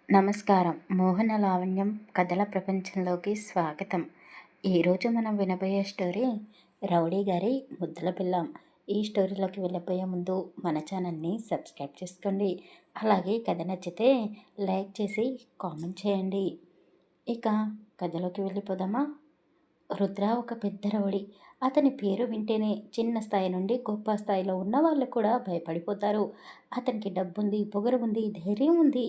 నమస్కారం. మోహన లావణ్యం కథల ప్రపంచంలోకి స్వాగతం. ఈరోజు మనం వినబోయే స్టోరీ రౌడీ గారి ముద్దుల పిల్లం. ఈ స్టోరీలోకి వెళ్ళిపోయే ముందు మన ఛానల్ని సబ్స్క్రైబ్ చేసుకోండి. అలాగే కథ నచ్చితే లైక్ చేసి కామెంట్ చేయండి. ఇక కథలోకి వెళ్ళిపోదామా? రుద్ర ఒక పెద్ద రౌడీ. అతని పేరు వింటేనే చిన్న స్థాయి నుండి గొప్ప స్థాయిలో ఉన్న వాళ్ళు కూడా భయపడిపోతారు. అతనికి డబ్బుంది, పొగరు ఉంది, ధైర్యం ఉంది.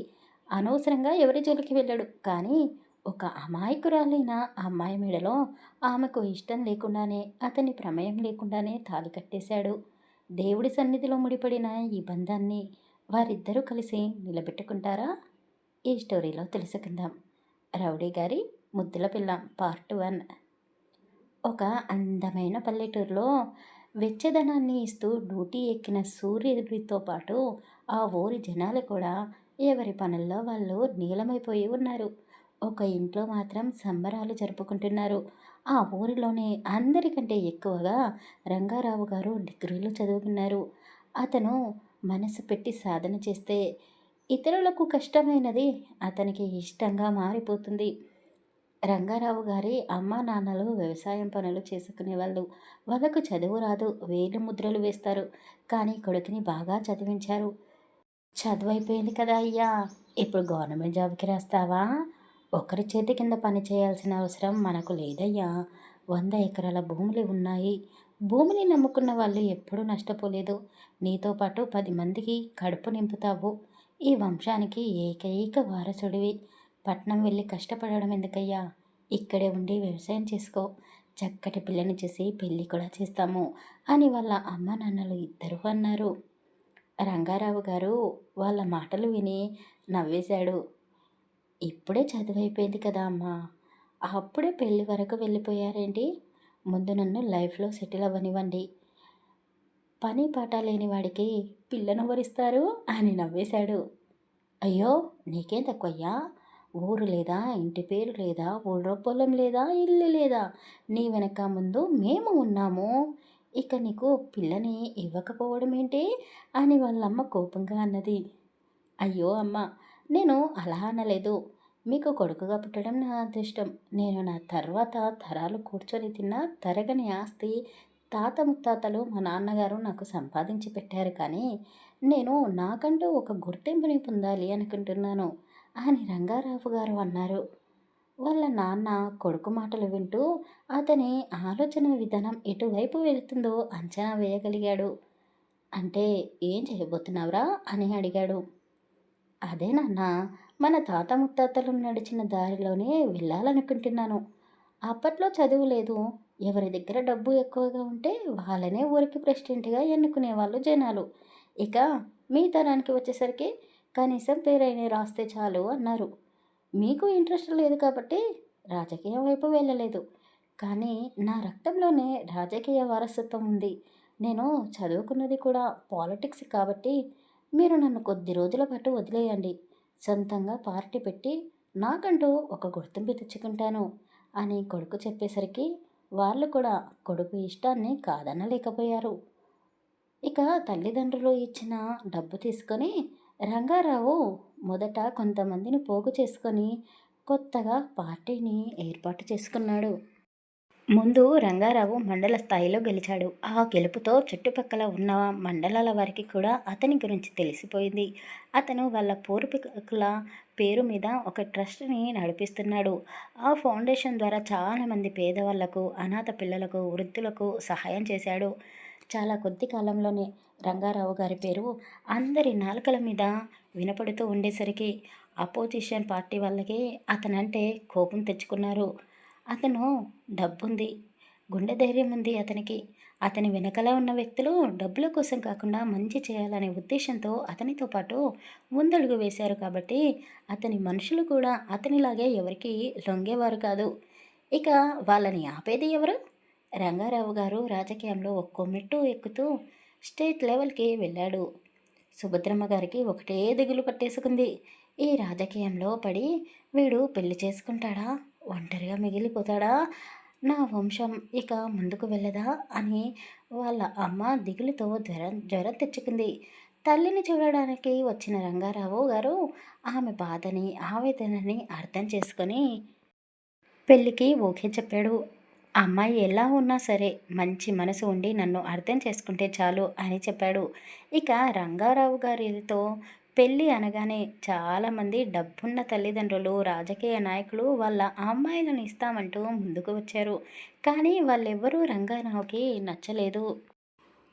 అనవసరంగా ఎవరి జోలికి వెళ్ళాడు. కానీ ఒక అమాయకురాలైన ఆ అమ్మాయి మెడలో ఆమెకు ఇష్టం లేకుండానే, అతని ప్రమేయం లేకుండానే తాళి కట్టేశాడు. దేవుడి సన్నిధిలో ముడిపడిన ఈ బంధాన్ని వారిద్దరూ కలిసి నిలబెట్టుకుంటారా? ఈ స్టోరీలో తెలుసుకుందాం. రౌడీ గారి ముద్దుల పిల్ల పార్ట్ 1. ఒక అందమైన పల్లెటూరులో వెచ్చదనాన్ని ఇస్తూ డ్యూటీ ఎక్కిన సూర్యుడితో పాటు ఆ ఊరి జనాలు కూడా ఎవరి పనుల్లో వాళ్ళు నీలమైపోయి ఉన్నారు. ఒక ఇంట్లో మాత్రం సంబరాలు జరుపుకుంటున్నారు. ఆ ఊరిలోనే అందరికంటే ఎక్కువగా రంగారావు గారు డిగ్రీలు చదువుకున్నారు. అతను మనసు పెట్టి సాధన చేస్తే ఇతరులకు కష్టమైనది అతనికి ఇష్టంగా మారిపోతుంది. రంగారావు గారి అమ్మా నాన్నలు వ్యవసాయం పనులు చేసుకునేవాళ్ళు. వాళ్ళకు చదువు రాదు, వేలు ముద్రలు వేస్తారు. కానీ కొడుకుని బాగా చదివించారు. చదువు అయిపోయింది కదా అయ్యా, ఇప్పుడు గవర్నమెంట్ జాబ్కి రాస్తావా? ఒకరి చేతి కింద పని చేయాల్సిన అవసరం మనకు లేదయ్యా. 100 ఎకరాల భూములు ఉన్నాయి. భూమిని నమ్ముకున్న వాళ్ళు ఎప్పుడూ నష్టపోలేదు. నీతో పాటు 10 మందికి కడుపు నింపుతావు. ఈ వంశానికి ఏకైక వారసుడివి. పట్నం వెళ్ళి కష్టపడడం ఎందుకయ్యా? ఇక్కడే ఉండి వ్యవసాయం చేసుకో. చక్కటి పిల్లని చూసి పెళ్ళి కూడా చేస్తాము అని వాళ్ళ అమ్మ నాన్నలు ఇద్దరూ అన్నారు. రంగారావు గారు వాళ్ళ మాటలు విని నవ్వేశాడు. ఇప్పుడే చదువైపోయింది కదా అమ్మా, అప్పుడే పెళ్ళి వరకు వెళ్ళిపోయారేంటి? ముందు నన్ను లైఫ్లో సెటిల్ అవ్వనివ్వండి. పని పాట లేని వాడికి పిల్లను వరిస్తారు అని నవ్వేశాడు. అయ్యో, నీకేం తక్కువయ్యా? ఊరు లేదా, ఇంటి పేరు లేదా, ఊళ్ళో పొలం లేదా, ఇల్లు లేదా? నీ వెనక ముందు మేము ఉన్నాము. ఇక నీకు పిల్లని ఇవ్వకపోవడం ఏంటి అని వాళ్ళమ్మ కోపంగా అన్నది. అయ్యో అమ్మ, నేను అలా అనలేదు. మీకు కొడుకుగా పుట్టడం నా అదృష్టం. నేను నా తర్వాత తరాలు కూర్చొని తిన్న తరగని ఆస్తి తాత ముత్తాతలు మా నాన్నగారు నాకు సంపాదించి పెట్టారు. కానీ నేను నాకంటూ ఒక గుర్తింపుని పొందాలి అనుకుంటున్నాను అని రంగారావు గారు అన్నారు. వాళ్ళ నాన్న కొడుకు మాటలు వింటూ అతని ఆలోచన విధానం ఎటువైపు వెళ్తుందో అంచనా వేయగలిగాడు. అంటే ఏం చేయబోతున్నావురా అని అడిగాడు. అదే నాన్న, మన తాత ముత్తాతలు నడిచిన దారిలోనే వెళ్ళాలనుకుంటున్నాను. అప్పట్లో చదువు లేదు. ఎవరి దగ్గర డబ్బు ఎక్కువగా ఉంటే వాళ్ళనే ఊరికి ప్రెసిడెంట్గా ఎన్నుకునేవాళ్ళు జనాలు. ఇక మీ తరానికి వచ్చేసరికి కనీసం పేరైనా రాస్తే చాలు అన్నారు. మీకు ఇంట్రెస్ట్ లేదు కాబట్టి రాజకీయం వైపు వెళ్ళలేదు. కానీ నా రక్తంలోనే రాజకీయ వారసత్వం ఉంది. నేను చదువుకున్నది కూడా పాలిటిక్స్ కాబట్టి మీరు నన్ను కొద్ది రోజుల పాటు వదిలేయండి. సొంతంగా పార్టీ పెట్టి నాకంటూ ఒక గుర్తింపు తెచ్చుకుంటాను అని కొడుకు చెప్పేసరికి వాళ్ళు కూడా కొడుకు ఇష్టాన్ని కాదనలేకపోయారు. ఇక తల్లిదండ్రులు ఇచ్చిన డబ్బు తీసుకొని రంగారావు మొదట కొంతమందిని పోగు చేసుకొని కొత్తగా పార్టీని ఏర్పాటు చేసుకున్నాడు. ముందు రంగారావు మండల స్థాయిలో గెలిచాడు. ఆ గెలుపుతో చుట్టుపక్కల ఉన్న మండలాల వారికి కూడా అతని గురించి తెలిసిపోయింది. అతను వాళ్ళ పూర్వీకుల పేరు మీద ఒక ట్రస్ట్ని నడిపిస్తున్నాడు. ఆ ఫౌండేషన్ ద్వారా చాలామంది పేదవాళ్లకు, అనాథ పిల్లలకు, వృద్ధులకు సహాయం చేశాడు. చాలా కొద్ది కాలంలోనే రంగారావు గారి పేరు అందరి నాలుకల మీద వినపడుతూ ఉండేసరికి అపోజిషన్ పార్టీ వాళ్ళకి అతనంటే కోపం తెచ్చుకున్నారు. అతను డబ్బుంది, గుండె ధైర్యం ఉంది అతనికి. అతని వెనకల ఉన్న వ్యక్తులు డబ్బుల కోసం కాకుండా మంచి చేయాలనే ఉద్దేశంతో అతనితో పాటు ముందడుగు వేశారు. కాబట్టి అతని మనుషులు కూడా అతనిలాగే ఎవరికి లొంగేవారు కాదు. ఇక వాళ్ళని ఆపేది ఎవరు? రంగారావు గారు రాజకీయంలో ఒక్కో మెట్టు ఎక్కుతూ స్టేట్ లెవెల్కి వెళ్ళాడు. సుభద్రమ్మ గారికి ఒకటే దిగులు పట్టేసుకుంది. ఈ రాజకీయంలో పడి వీడు పెళ్లి చేసుకుంటాడా, ఒంటరిగా మిగిలిపోతాడా, నా వంశం ఇక ముందుకు వెళ్ళదా అని వాళ్ళ అమ్మ దిగులుతో జ్వరం తెచ్చుకుంది. తల్లిని చూడడానికి వచ్చిన రంగారావు గారు ఆమె బాధని, ఆవేదనని అర్థం చేసుకొని పెళ్ళికి ఓకే చెప్పాడు. ఆ అమ్మాయి ఎలా ఉన్నా సరే మంచి మనసు ఉండి నన్ను అర్థం చేసుకుంటే చాలు అని చెప్పాడు. ఇక రంగారావు గారితో పెళ్ళి అనగానే చాలామంది డబ్బున్న తల్లిదండ్రులు, రాజకీయ నాయకులు వాళ్ళ అమ్మాయిలను ఇస్తామంటూ ముందుకు వచ్చారు. కానీ వాళ్ళెవ్వరూ రంగారావుకి నచ్చలేదు.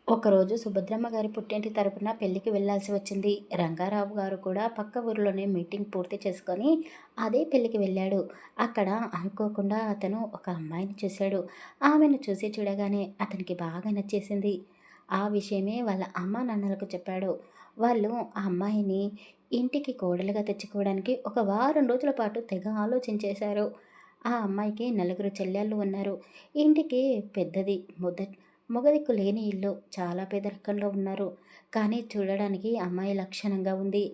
ఒకరోజు సుభద్రమ్మ గారి పుట్టింటి తరపున పెళ్లికి వెళ్ళాల్సి వచ్చింది. రంగారావు గారు కూడా పక్క ఊరిలోనే మీటింగ్ పూర్తి చేసుకొని అదే పెళ్లికి వెళ్ళాడు. అక్కడ అనుకోకుండా అతను ఒక అమ్మాయిని చూశాడు. ఆమెను చూడగానే అతనికి బాగా నచ్చేసింది. ఆ విషయమే వాళ్ళ అమ్మా నాన్నలకు చెప్పాడు. వాళ్ళు ఆ అమ్మాయిని ఇంటికి కోడలుగా తెచ్చుకోవడానికి ఒక వారం రోజుల పాటు తెగ ఆలోచించేశారు. ఆ అమ్మాయికి నలుగురు చెల్లెళ్ళు ఉన్నారు. ఇంటికి పెద్దది. మొగదిక్కు లేని ఇల్లు. చాలా పేదరికంలో ఉన్నారు. కానీ చూడడానికి అమ్మాయి లక్షణంగా ఉంది.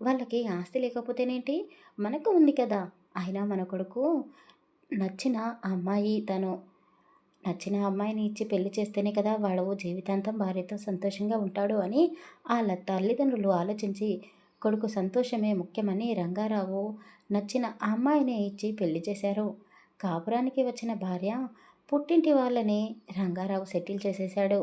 వాళ్ళకి ఆస్తి లేకపోతేనేంటి? మనకు ఉంది కదా! అయినా మన కొడుకు నచ్చిన అమ్మాయి తను. నచ్చిన అమ్మాయిని ఇచ్చి పెళ్లి చేస్తేనే కదా వాడు జీవితాంతం భార్యతో సంతోషంగా ఉంటాడు అని ఆళ్ళ తల్లిదండ్రులు ఆలోచించి కొడుకు సంతోషమే ముఖ్యమని రంగారావు నచ్చిన ఆ అమ్మాయినే ఇచ్చి పెళ్లి చేశారు. కాపురానికి వచ్చిన భార్య పుట్టింటి వాళ్ళని రంగారావు సెటిల్ చేసేశాడు.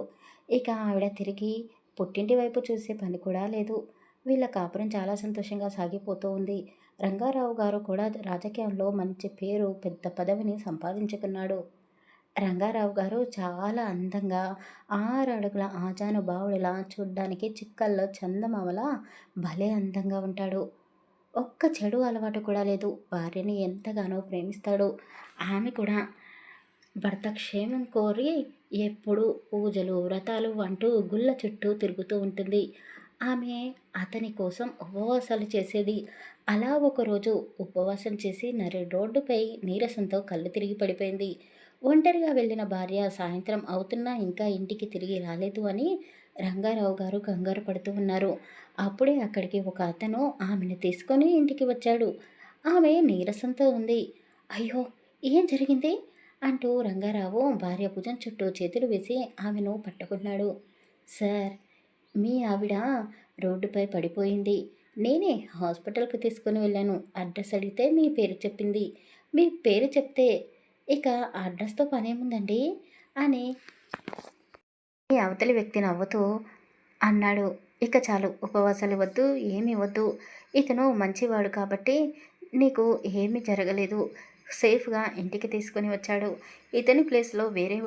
ఇక ఆవిడ తిరిగి పుట్టింటి వైపు చూసే పని కూడా లేదు. వీళ్ళ కాపురం చాలా సంతోషంగా సాగిపోతూ ఉంది. రంగారావు గారు కూడా రాజకీయంలో మంచి పేరు, పెద్ద పదవిని సంపాదించుకున్నాడు. రంగారావు గారు చాలా అందంగా 6 అడుగుల ఆజానుబావుడిలా, చూడ్డానికి చిక్కల్లో చందమామలా భలే అందంగా ఉంటాడు. ఒక్క చెడు అలవాటు కూడా లేదు. భార్యని ఎంతగానో ప్రేమిస్తాడు. ఆమె కూడా భర్త క్షేమం కోరి ఎప్పుడూ పూజలు, వ్రతాలు అంటూ గుళ్ళ చుట్టూ తిరుగుతూ ఉంటుంది. ఆమె అతని కోసం ఉపవాసాలు చేసేది. అలా ఒకరోజు ఉపవాసం చేసి రోడ్డుపై నీరసంతో కళ్ళు తిరిగి పడిపోయింది. ఒంటరిగా వెళ్ళిన భార్య సాయంత్రం అవుతున్నా ఇంకా ఇంటికి తిరిగి రాలేదు అని రంగారావు గారు కంగారు పడుతూ ఉన్నారు. అప్పుడే అక్కడికి ఒక అతను ఆమెను తీసుకొని ఇంటికి వచ్చాడు. ఆమె నీరసంతో ఉంది. అయ్యో! ఏం జరిగింది? అంటూ రంగారావు భార్య భుజం చుట్టూ చేతులు వేసి ఆమెను పట్టుకున్నాడు. సార్, మీ ఆవిడ రోడ్డుపై పడిపోయింది. నేనే హాస్పిటల్కి తీసుకుని వెళ్ళాను. అడ్రస్ అడిగితే మీ పేరు చెప్పింది. మీ పేరు చెప్తే ఇక అడ్రస్తో పనేముందండి అని ఈ అవతలి వ్యక్తి నవ్వుతూ అన్నాడు. ఇక చాలు, ఉపవాసాలు వద్దు, ఏమీ వద్దు. ఇతను మంచివాడు కాబట్టి నీకు ఏమీ జరగలేదు. సేఫ్గా ఇంటికి తీసుకొని వచ్చాడు. ఇతని ప్లేస్లో వేరే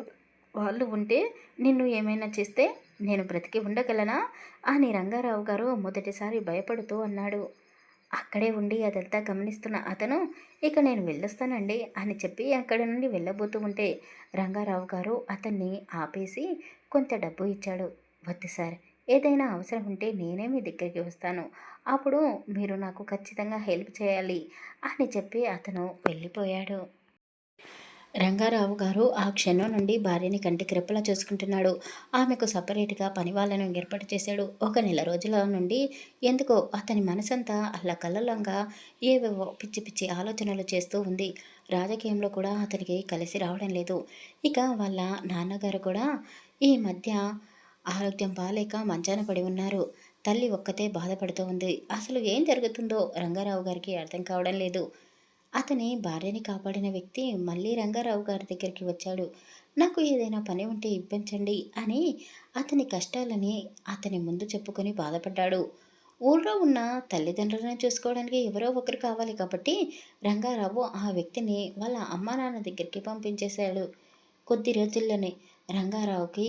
వాళ్ళు ఉంటే నిన్ను ఏమైనా చేస్తే నేను బ్రతికి ఉండగలనా అని రంగారావు గారు మొదటిసారి భయపడుతూ అన్నాడు. అక్కడే ఉండి అదంతా గమనిస్తున్న అతను ఇక నేను వెళ్ళొస్తానండి అని చెప్పి అక్కడి నుండి వెళ్ళబోతూ ఉంటే రంగారావు గారు అతన్ని ఆపేసి కొంత డబ్బు ఇచ్చాడు. వద్దు సార్, ఏదైనా అవసరం ఉంటే నేనే మీ దగ్గరికి వస్తాను. అప్పుడు మీరు నాకు ఖచ్చితంగా హెల్ప్ చేయాలి అని చెప్పి అతను వెళ్ళిపోయాడు. రంగారావు గారు ఆ క్షణం నుండి భార్యని కంటికి రెప్పలా చూసుకుంటున్నాడు. ఆమెకు సపరేట్‌గా పని వాళ్ళను ఏర్పాటు చేశాడు. ఒక నెల రోజుల నుండి ఎందుకో అతని మనసంతా అల్లకల్లోలంగా ఏవేవో పిచ్చి పిచ్చి ఆలోచనలు చేస్తూ ఉంది. రాజకీయంలో కూడా అతనికి కలిసి రావడం లేదు. ఇక వాళ్ళ నాన్నగారు కూడా ఈ మధ్య ఆరోగ్యం బాలేక మంచాన పడి ఉన్నారు. తల్లి ఒక్కతే బాధపడుతూ ఉంది. అసలు ఏం జరుగుతుందో రంగారావు గారికి అర్థం కావడం లేదు. అతని భార్యని కాపాడిన వ్యక్తి మళ్ళీ రంగారావు గారి దగ్గరికి వచ్చాడు. నాకు ఏదైనా పని ఉంటే ఇప్పించండి అని అతని కష్టాలని అతని ముందు చెప్పుకొని బాధపడ్డాడు. ఊళ్ళో ఉన్న తల్లిదండ్రులను చూసుకోవడానికి ఎవరో ఒకరు కావాలి కాబట్టి రంగారావు ఆ వ్యక్తిని వాళ్ళ అమ్మా నాన్న దగ్గరికి పంపించేశాడు. కొద్ది రోజుల్లోనే రంగారావుకి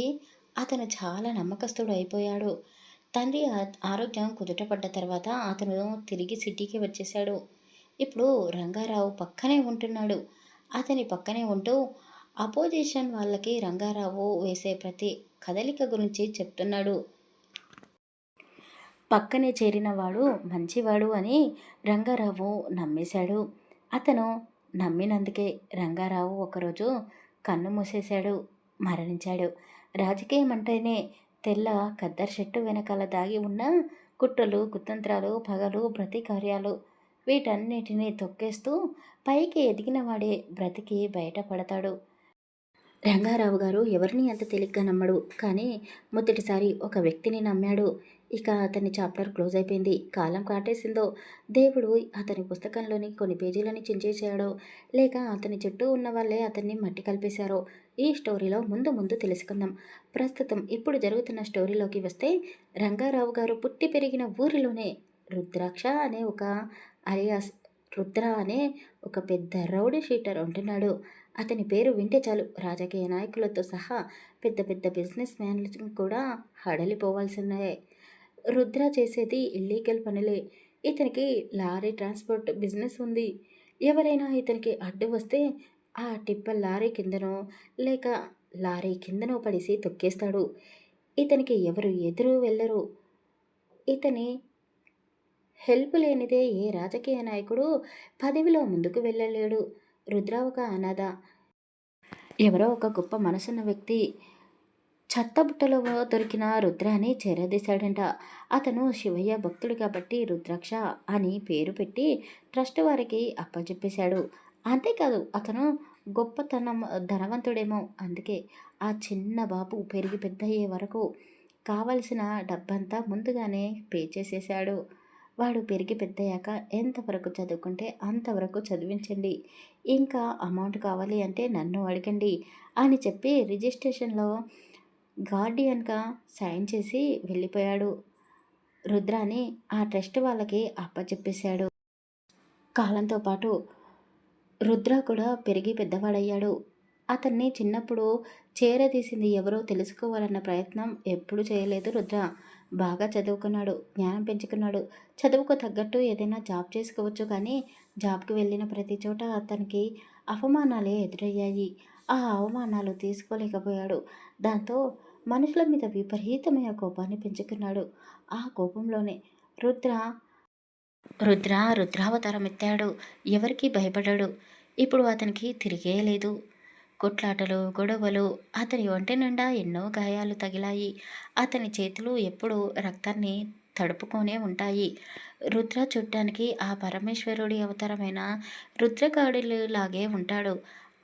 అతను చాలా నమ్మకస్తుడు అయిపోయాడు. తండ్రి ఆరోగ్యం కుదుటపడ్డ తర్వాత అతను తిరిగి సిటీకి వచ్చేశాడు. ఇప్పుడు రంగారావు పక్కనే ఉంటున్నాడు. అతని పక్కనే ఉంటూ అపోజిషన్ వాళ్ళకి రంగారావు వేసే ప్రతి కదలిక గురించి చెప్తున్నాడు. పక్కనే చేరినవాడు మంచివాడు అని రంగారావు నమ్మేశాడు. అతను నమ్మినందుకే రంగారావు ఒకరోజు కన్ను మూసేశాడు, మరణించాడు. రాజకీయం అంటేనే తెల్ల ఖద్దరు షర్టు వెనకాల దాగి ఉన్న కుట్రలు, కుతంత్రాలు, పగలు, ప్రతీకార్యాలు వీటన్నిటినీ తొక్కేస్తూ పైకి ఎదిగినవాడే బ్రతికి బయటపడతాడు. రంగారావు గారు ఎవరిని అంత తేలిగ్గా నమ్మడు. కానీ మొదటిసారి ఒక వ్యక్తిని నమ్మాడు. ఇక అతని చాప్టర్ క్లోజ్ అయిపోయింది. కాలం కాటేసిందో, దేవుడు అతని పుస్తకంలోని కొన్ని పేజీలని చించేశాడో, లేక అతని చుట్టూ ఉన్న వాళ్ళే అతన్ని మట్టి కలిపేశారో ఈ స్టోరీలో ముందు ముందు తెలుసుకుందాం. ప్రస్తుతం ఇప్పుడు జరుగుతున్న స్టోరీలోకి వస్తే, రంగారావు గారు పుట్టి పెరిగిన ఊరిలోనే రుద్రాక్ష అనే ఒక అలియాస్ రుద్ర అనే ఒక పెద్ద రౌడీ షీటర్ ఉంటున్నాడు. అతని పేరు వింటే చాలు రాజకీయ నాయకులతో సహా పెద్ద పెద్ద బిజినెస్ మ్యాన్లు కూడా హడలిపోవాల్సిందే. రుద్ర చేసేది ఇల్లీగల్ పనులే. ఇతనికి లారీ ట్రాన్స్పోర్ట్ బిజినెస్ ఉంది. ఎవరైనా ఇతనికి అడ్డు వస్తే ఆ టిప్పర్ లారీ కిందనో లేక లారీ కిందనో పడేసి తొక్కేస్తాడు. ఇతనికి ఎవరు ఎదురు వెళ్ళరు. ఇతని హెల్ప్ లేనిదే ఏ రాజకీయ నాయకుడు పదవిలో ముందుకు వెళ్ళలేడు. రుద్ర ఒక అనాథ. ఎవరో ఒక గొప్ప మనసున్న వ్యక్తి చెత్తబుట్టలో దొరికిన రుద్రాని చేరదీశాడంట. అతను శివయ్య భక్తుడు కాబట్టి రుద్రాక్ష అని పేరు పెట్టి ట్రస్ట్ వారికి అప్పచెప్పేశాడు. అంతేకాదు అతను గొప్పతనం ధనవంతుడేమో. అందుకే ఆ చిన్న బాబు పెరిగి పెద్దయ్యే వరకు కావలసిన డబ్బంతా ముందుగానే పే చేసేశాడు. వాడు పెరిగి పెద్దయ్యాక ఎంతవరకు చదువుకుంటే అంతవరకు చదివించండి, ఇంకా అమౌంట్ కావాలి అంటే నన్ను అడగండి అని చెప్పి రిజిస్ట్రేషన్లో గార్డియన్గా సైన్ చేసి వెళ్ళిపోయాడు. రుద్రాని ఆ ట్రస్ట్ వాళ్ళకి అప్పచెప్పేశాడు. కాలంతో పాటు రుద్ర కూడా పెరిగి పెద్దవాడయ్యాడు. అతన్ని చిన్నప్పుడు చేరదీసింది ఎవరో తెలుసుకోవాలన్న ప్రయత్నం ఎప్పుడూ చేయలేదు రుద్ర. బాగా చదువుకున్నాడు, జ్ఞానం పెంచుకున్నాడు. చదువుకు తగ్గట్టు ఏదైనా జాబ్ చేసుకోవచ్చు, కానీ జాబ్కి వెళ్ళిన ప్రతి చోట అతనికి అవమానాలే ఎదురయ్యాయి. ఆ అవమానాలు తీసుకోలేకపోయాడు. దాంతో మనుషుల మీద విపరీతమైన కోపాన్ని పెంచుకున్నాడు. ఆ కోపంలోనే రుద్ర రుద్రావతారం ఎత్తాడు. ఎవరికీ భయపడ్డాడు. ఇప్పుడు అతనికి తిరిగే లేదు. కొట్లాటలు, గొడవలు, అతని ఒంటి నిండా ఎన్నో గాయాలు తగిలాయి. అతని చేతులు ఎప్పుడూ రక్తాన్ని తడుపుకొనే ఉంటాయి. రుద్ర చూడ్డానికి ఆ పరమేశ్వరుడి అవతారమైన రుద్రకాడులాగే ఉంటాడు.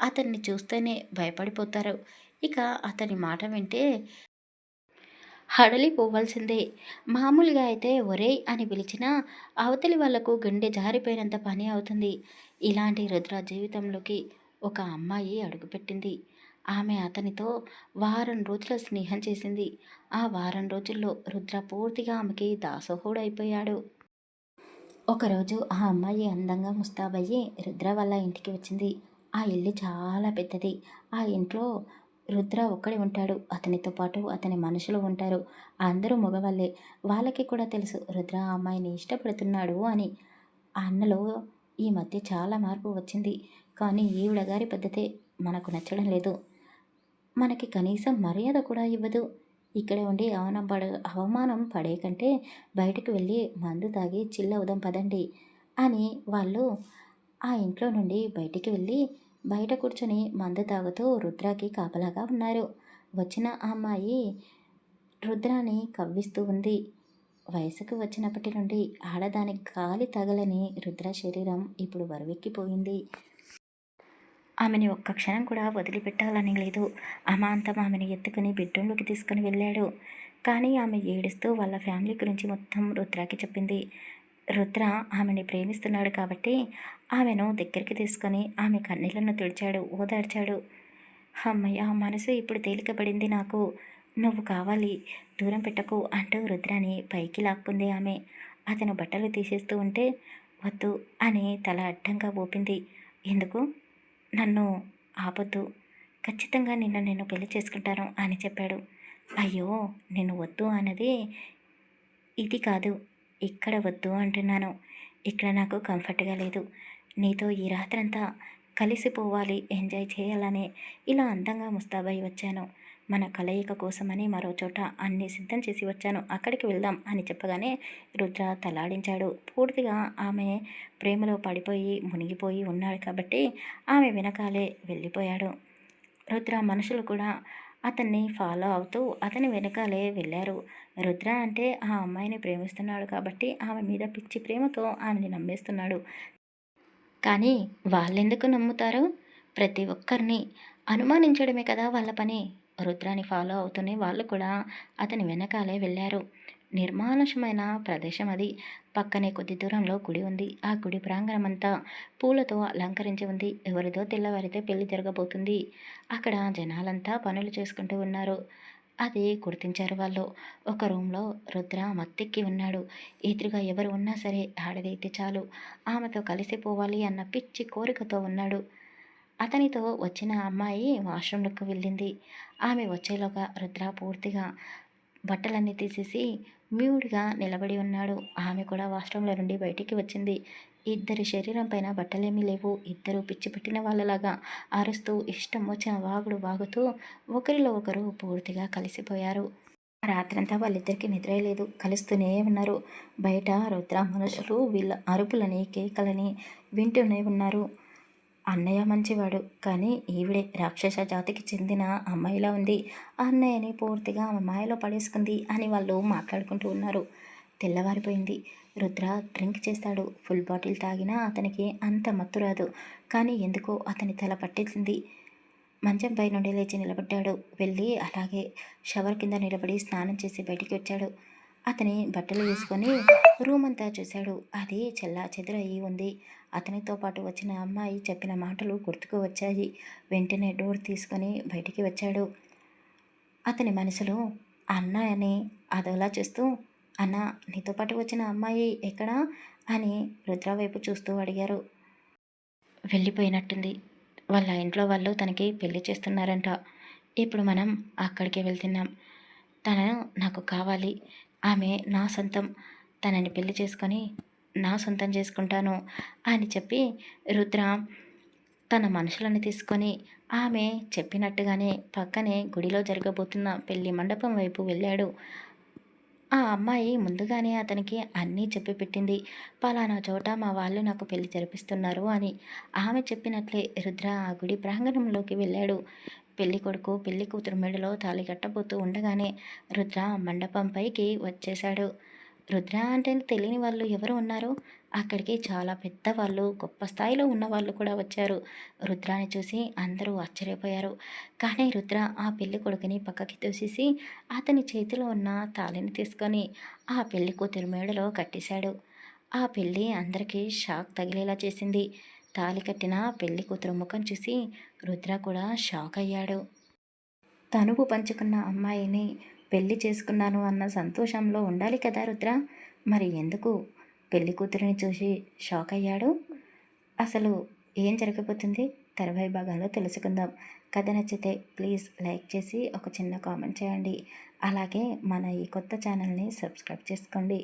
అతన్ని చూస్తేనే భయపడిపోతారు. ఇక అతని మాట వింటే హడలిపోవాల్సిందే. మామూలుగా అయితే ఒరేయ్ అని పిలిచినా అవతలి వాళ్లకు గుండె జారిపోయినంత పని అవుతుంది. ఇలాంటి రుద్ర జీవితంలోకి ఒక అమ్మాయి అడుగుపెట్టింది. ఆమె అతనితో వారం రోజుల స్నేహం చేసింది. ఆ వారం రోజుల్లో రుద్ర పూర్తిగా ఆమెకి దాసోహుడైపోయాడు. ఒకరోజు ఆ అమ్మాయి అందంగా ముస్తాబయ్యి రుద్ర వాళ్ళ ఇంటికి వచ్చింది. ఆ ఇల్లు చాలా పెద్దది. ఆ ఇంట్లో రుద్ర ఒక్కడే ఉంటాడు. అతనితో పాటు అతని మనుషులు ఉంటారు. అందరూ మగవాళ్ళే. వాళ్ళకి కూడా తెలుసు రుద్ర ఆ అమ్మాయిని ఇష్టపడుతున్నాడు అని. ఆ అన్నలో ఈ మధ్య చాలా మార్పు వచ్చింది. కానీ ఈవిడ గారి పద్ధతే మనకు నచ్చడం లేదు. మనకి కనీసం మర్యాద కూడా ఇవ్వదు. ఇక్కడే ఉండి అవమానం పడే కంటే బయటకు వెళ్ళి మందు తాగి చిల్లవుదాం పదండి అని వాళ్ళు ఆ ఇంట్లో నుండి బయటికి వెళ్ళి బయట కూర్చొని మందు తాగుతూ రుద్రాకి కాపలాగా ఉన్నారు. వచ్చిన ఆ అమ్మాయి రుద్రాని కవ్విస్తూ ఉంది. వయసుకు వచ్చినప్పటి నుండి ఆడదానికి గాలి తగలని రుద్ర శరీరం ఇప్పుడు బరువెక్కిపోయింది. ఆమెని ఒక్క క్షణం కూడా వదిలిపెట్టాలని లేదు. అమాంతం ఆమెను ఎత్తుకుని బెడ్రూమ్లోకి తీసుకుని వెళ్ళాడు. కానీ ఆమె ఏడుస్తూ వాళ్ళ ఫ్యామిలీ గురించి మొత్తం రుద్రాకి చెప్పింది. రుద్ర ఆమెని ప్రేమిస్తున్నాడు కాబట్టి ఆమెను దగ్గరికి తీసుకొని ఆమె కన్నీళ్లను తుడిచాడు, ఓదార్చాడు. అమ్మయ్య, మనసు ఇప్పుడు తేలికపడింది నాకు. నువ్వు కావాలి, దూరం పెట్టకు అంటూ రుద్రాని పైకి లాక్కుంది ఆమె. అతను బట్టలు తీసేస్తూ ఉంటే వద్దు అని తల అడ్డంగా ఊపింది. ఎందుకు? నన్ను ఆపొద్దు, ఖచ్చితంగా నేను పెళ్లి చేసుకుంటాను అని చెప్పాడు. అయ్యో, నేను వద్దు అన్నది ఇది కాదు, ఇక్కడ వద్దు అంటున్నాను. ఇక్కడ నాకు కంఫర్ట్గా లేదు. నీతో ఈ రాత్రంతా కలిసిపోవాలి, ఎంజాయ్ చేయాలనే ఇలా అందంగా ముస్తాబై వచ్చాను. మన కలయిక కోసమని మరో చోట అన్నీ సిద్ధం చేసి వచ్చాను, అక్కడికి వెళ్దాం అని చెప్పగానే రుద్ర తలాడించాడు. పూర్తిగా ఆమె ప్రేమలో పడిపోయి మునిగిపోయి ఉన్నాడు కాబట్టి ఆమె వెనకాలే వెళ్ళిపోయాడు. రుద్ర మనుషులు కూడా అతన్ని ఫాలో అవుతూ అతని వెనకాలే వెళ్ళారు. రుద్ర అంటే ఆ అమ్మాయిని ప్రేమిస్తున్నాడు కాబట్టి ఆమె మీద పిచ్చి ప్రేమతో ఆమెని నమ్మేస్తున్నాడు. కానీ వాళ్ళెందుకు నమ్ముతారు? ప్రతి ఒక్కరిని అనుమానించడమే కదా వాళ్ళ పని. రుద్రాని ఫాలో అవుతూనే వాళ్ళు కూడా అతని వెనకాలే వెళ్ళారు. నిర్మానుషమైన ప్రదేశం అది. పక్కనే కొద్ది దూరంలో గుడి ఉంది. ఆ గుడి ప్రాంగణమంతా పూలతో అలంకరించి ఉంది. ఎవరిదో తెల్లవారితే పెళ్లి జరగబోతుంది. అక్కడ జనాలంతా పనులు చేసుకుంటూ ఉన్నారు. అది గుర్తించారు వాళ్ళు. ఒక రూమ్‌లో రుద్ర మత్తెక్కి ఉన్నాడు. ఎదురుగా ఎవరు ఉన్నా సరే ఆడదైతే చాలు ఆమెతో కలిసిపోవాలి అన్న పిచ్చి కోరికతో ఉన్నాడు. అతనితో వచ్చిన అమ్మాయి వాష్‌రూమ్‌లోకి వెళ్ళింది. ఆమె వచ్చేలోగా రుద్ర పూర్తిగా బట్టలన్నీ తీసేసి మ్యూట్‌గా నిలబడి ఉన్నాడు. ఆమె కూడా వాష్‌రూమ్‌లో నుండి బయటికి వచ్చింది. ఇద్దరి శరీరం పైన బట్టలేమీ లేవు. ఇద్దరూ పిచ్చి పట్టిన వాళ్ళలాగా అరుస్తూ ఇష్టం వచ్చిన వాగుడు వాగుతూ ఒకరిలో ఒకరు పూర్తిగా కలిసిపోయారు. ఆ రాత్రంతా వాళ్ళిద్దరికీ నిద్రే లేదు. కలుస్తూనే ఉన్నారు. బయట రుద్ర మనుషులు వీళ్ళ అరుపులని, కేకలని వింటూనే ఉన్నారు. అన్నయ్య మంచివాడు. కానీ ఈవిడే రాక్షస జాతికి చెందిన అమ్మాయిలా ఉంది. ఆ అన్నయ్యని పూర్తిగా ఆమె మాయలో పడేసుకుంది అని వాళ్ళు మాట్లాడుకుంటూ ఉన్నారు. తెల్లవారిపోయింది. రుద్ర డ్రింక్ చేస్తాడు. ఫుల్ బాటిల్ తాగినా అతనికి అంత మత్తు రాదు. కానీ ఎందుకో అతని తల పట్టేసింది. మంచంపై నుండి లేచి నిలబడ్డాడు. వెళ్ళి అలాగే షవర్ కింద నిలబడి స్నానం చేసి బయటికి వచ్చాడు. అతని బట్టలు వేసుకొని రూమ్ అంతా చూశాడు. అది చెల్లాచెదురయి ఉంది. అతనితో పాటు వచ్చిన అమ్మాయి చెప్పిన మాటలు గుర్తుకు వచ్చాయి. వెంటనే డోర్ తీసుకొని బయటికి వచ్చాడు. అతని మనసులో అన్న అని అదోలా చూస్తూ, అన్న నీతో పాటు వచ్చిన అమ్మాయి ఎక్కడా అని రుద్ర వైపు చూస్తూ అడిగారు. వెళ్ళిపోయినట్టుంది. వాళ్ళ ఇంట్లో వాళ్ళు తనకి పెళ్లి చేస్తున్నారంట. ఇప్పుడు మనం అక్కడికి వెళ్తున్నాం. తను నాకు కావాలి. ఆమె నా సొంతం. తనని పెళ్లి చేసుకొని నా సొంతం చేసుకుంటాను అని చెప్పి రుద్ర తన మనుషులను తీసుకొని ఆమె చెప్పినట్టుగానే పక్కనే గుడిలో జరగబోతున్న పెళ్లి మండపం వైపు వెళ్ళాడు. ఆ అమ్మాయి ముందుగానే అతనికి అన్నీ చెప్పి పెట్టింది. పలానా చోట మా వాళ్ళు నాకు పెళ్లి జరిపిస్తున్నారు అని. ఆమె చెప్పినట్లే రుద్ర ఆ గుడి ప్రాంగణంలోకి వెళ్ళాడు. పెళ్లి కొడుకు పెళ్లి కూతురు మెడలో తాళి కట్టబోతూ ఉండగానే రుద్ర మండపం పైకి వచ్చేశాడు. రుద్ర అంటే తెలియని వాళ్ళు ఎవరు ఉన్నారు? అక్కడికి చాలా పెద్దవాళ్ళు, గొప్ప స్థాయిలో ఉన్నవాళ్ళు కూడా వచ్చారు. రుద్రాని చూసి అందరూ ఆశ్చర్యపోయారు. కానీ రుద్ర ఆ పెళ్లి కొడుకుని పక్కకి తోసేసి అతని చేతిలో ఉన్న తాళిని తీసుకొని ఆ పెళ్లి కూతురు మెడలో కట్టేశాడు. ఆ పెళ్లి అందరికీ షాక్ తగిలేలా చేసింది. తాళి కట్టిన పెళ్లి కూతురు ముఖం చూసి రుద్ర కూడా షాక్ అయ్యాడు. తనువు పంచుకున్న అమ్మాయిని పెళ్లి చేసుకున్నాను అన్న సంతోషంలో ఉండాలి కదా రుద్ర. మరి ఎందుకు పెళ్లి కూతురిని చూసి షాక్ అయ్యాడు? అసలు ఏం జరగబోతుంది తర్వాయి భాగంలో తెలుసుకుందాం. కథ నచ్చితే ప్లీజ్ లైక్ చేసి ఒక చిన్న కామెంట్ చేయండి. అలాగే మన ఈ కొత్త ఛానల్ని సబ్స్క్రైబ్ చేసుకోండి.